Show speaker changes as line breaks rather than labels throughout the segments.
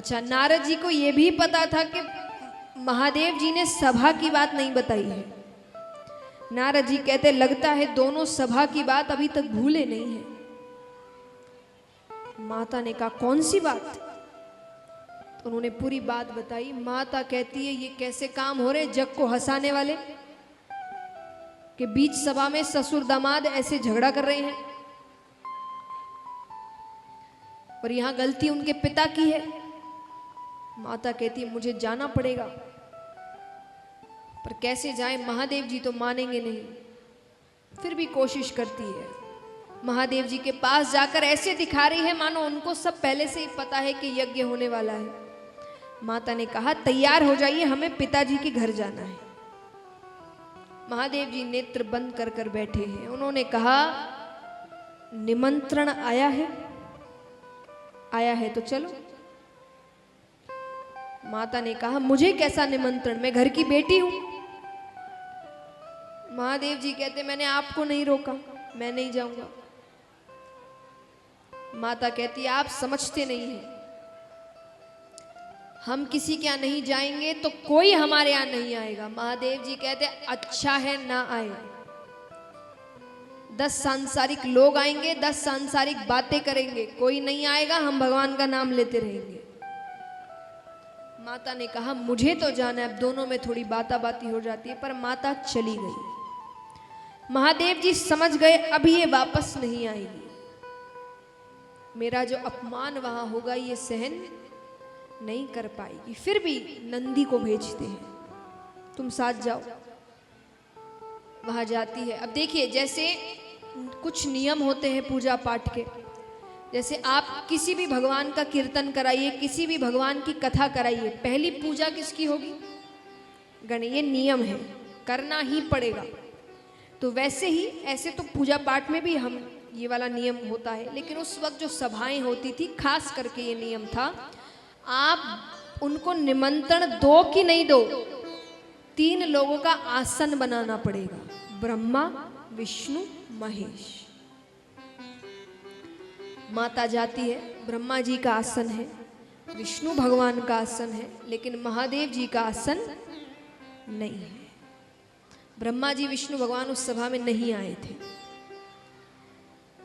अच्छा, नारद जी को यह भी पता था कि महादेव जी ने सभा की बात नहीं बताई है। नारद जी कहते लगता है दोनों सभा की बात अभी तक भूले नहीं है। माता ने कहा कौन सी बात? तो उन्होंने पूरी बात बताई। माता कहती है ये कैसे काम हो रहे जग को हंसाने वाले, कि बीच सभा में ससुर दामाद ऐसे झगड़ा कर रहे हैं और यहां गलती उनके पिता की है। माता कहती है मुझे जाना पड़ेगा, पर कैसे जाए? महादेव जी तो मानेंगे नहीं। फिर भी कोशिश करती है। महादेव जी के पास जाकर ऐसे दिखा रही है मानो उनको सब पहले से ही पता है कि यज्ञ होने वाला है। माता ने कहा तैयार हो जाइए, हमें पिताजी के घर जाना है। महादेव जी नेत्र बंद कर कर बैठे हैं। उन्होंने कहा निमंत्रण आया है, आया है तो चलो। माता ने कहा मुझे कैसा निमंत्रण, मैं घर की बेटी हूं। महादेव जी कहते मैंने आपको नहीं रोका, मैं नहीं जाऊंगा। माता कहती आप समझते नहीं हैं, हम किसी के यहां नहीं जाएंगे तो कोई हमारे यहां नहीं आएगा। महादेव जी कहते अच्छा है ना आए, 10 सांसारिक लोग आएंगे, 10 सांसारिक बातें करेंगे, कोई नहीं आएगा, हम भगवान का नाम लेते रहेंगे। माता ने कहा मुझे तो जाना है। अब दोनों में थोड़ी बाता बाती हो जाती है, पर माता चली गई। महादेव जी समझ गए अब ये वापस नहीं आएगी, मेरा जो अपमान वहां होगा ये सहन नहीं कर पाएगी। फिर भी नंदी को भेजते हैं, तुम साथ जाओ। वहां जाती है। अब देखिए जैसे कुछ नियम होते हैं पूजा पाठ के, जैसे आप किसी भी भगवान का कीर्तन कराइए, किसी भी भगवान की कथा कराइए, पहली पूजा किसकी होगी? गणेश। ये नियम है, करना ही पड़ेगा। तो वैसे ही ऐसे तो पूजा पाठ में भी हम ये वाला नियम होता है, लेकिन उस वक्त जो सभाएं होती थी खास करके ये नियम था, आप उनको निमंत्रण दो कि नहीं दो, 3 लोगों का आसन बनाना पड़ेगा, ब्रह्मा विष्णु महेश। माता जाती है, ब्रह्मा जी का आसन है, विष्णु भगवान का आसन है, लेकिन महादेव जी का आसन नहीं है। ब्रह्मा जी विष्णु भगवान उस सभा में नहीं आए थे।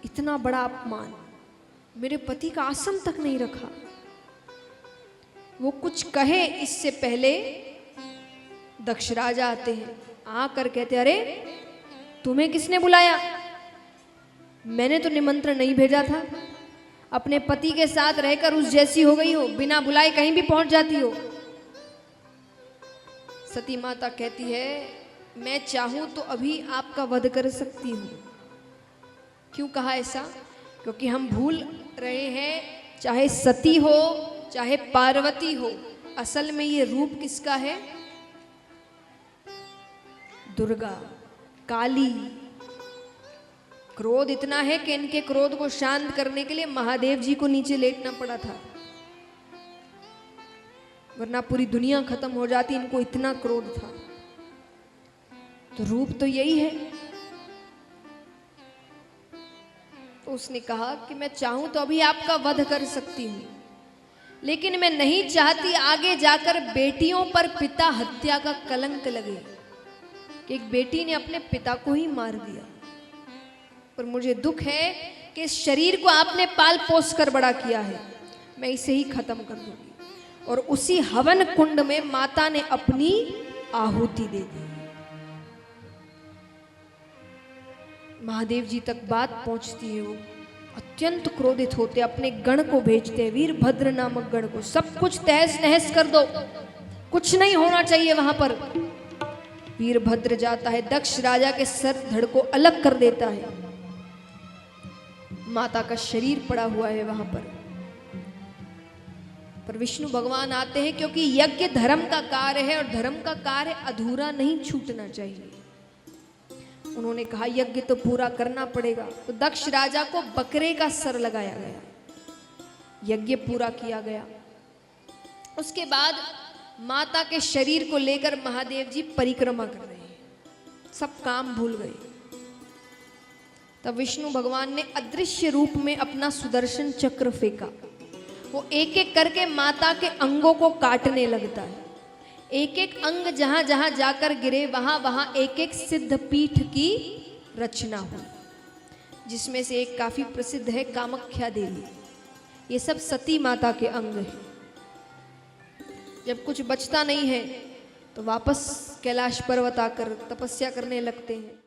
इतना बड़ा अपमान, मेरे पति का आसन तक नहीं रखा। वो कुछ कहे इससे पहले दक्ष राजा आते हैं, आकर कहते अरे तुम्हें किसने बुलाया? मैंने तो निमंत्रण नहीं भेजा था। अपने पति के साथ रहकर उस जैसी हो गई हो, बिना बुलाए कहीं भी पहुंच जाती हो। सती माता कहती है मैं चाहूं तो अभी आपका वध कर सकती हूं। क्यों कहा ऐसा? क्योंकि हम भूल रहे हैं, चाहे सती हो चाहे पार्वती हो, असल में ये रूप किसका है? दुर्गा, काली। क्रोध इतना है कि इनके क्रोध को शांत करने के लिए महादेव जी को नीचे लेटना पड़ा था, वरना पूरी दुनिया खत्म हो जाती। इनको इतना क्रोध था। तो रूप तो यही है। तो उसने कहा कि मैं चाहूं तो अभी आपका वध कर सकती हूं, लेकिन मैं नहीं चाहती आगे जाकर बेटियों पर पिता हत्या का कलंक लगे, कि एक बेटी ने अपने पिता को ही मार दिया। पर मुझे दुख है कि इस शरीर को आपने पाल पोस कर बड़ा किया है, मैं इसे ही खत्म कर दूंगी। और उसी हवन कुंड में माता ने अपनी आहुति दे दी। महादेव जी तक बात पहुंचती है, वो अत्यंत क्रोधित होते, अपने गण को भेजते हैं, वीरभद्र नामक गण को, सब कुछ तहस नहस कर दो, कुछ नहीं होना चाहिए वहां पर। वीरभद्र जाता है, दक्ष राजा के सर धड़ को अलग कर देता है। माता का शरीर पड़ा हुआ है वहां पर विष्णु भगवान आते हैं, क्योंकि यज्ञ धर्म का कार्य है और धर्म का कार्य अधूरा नहीं छूटना चाहिए। उन्होंने कहा यज्ञ तो पूरा करना पड़ेगा। तो दक्ष राजा को बकरे का सर लगाया गया, यज्ञ पूरा किया गया। उसके बाद माता के शरीर को लेकर महादेव जी परिक्रमा कर रहे हैं, सब काम भूल गए। तब विष्णु भगवान ने अदृश्य रूप में अपना सुदर्शन चक्र फेंका वो एक एक करके माता के अंगों को काटने लगता है। एक एक अंग जहां जहां जाकर गिरे वहां वहां एक एक सिद्ध पीठ की रचना हुई, जिसमें से एक काफी प्रसिद्ध है कामाख्या देवी। ये सब सती माता के अंग हैं। जब कुछ बचता नहीं है तो वापस कैलाश पर्वत आकर तपस्या करने लगते हैं।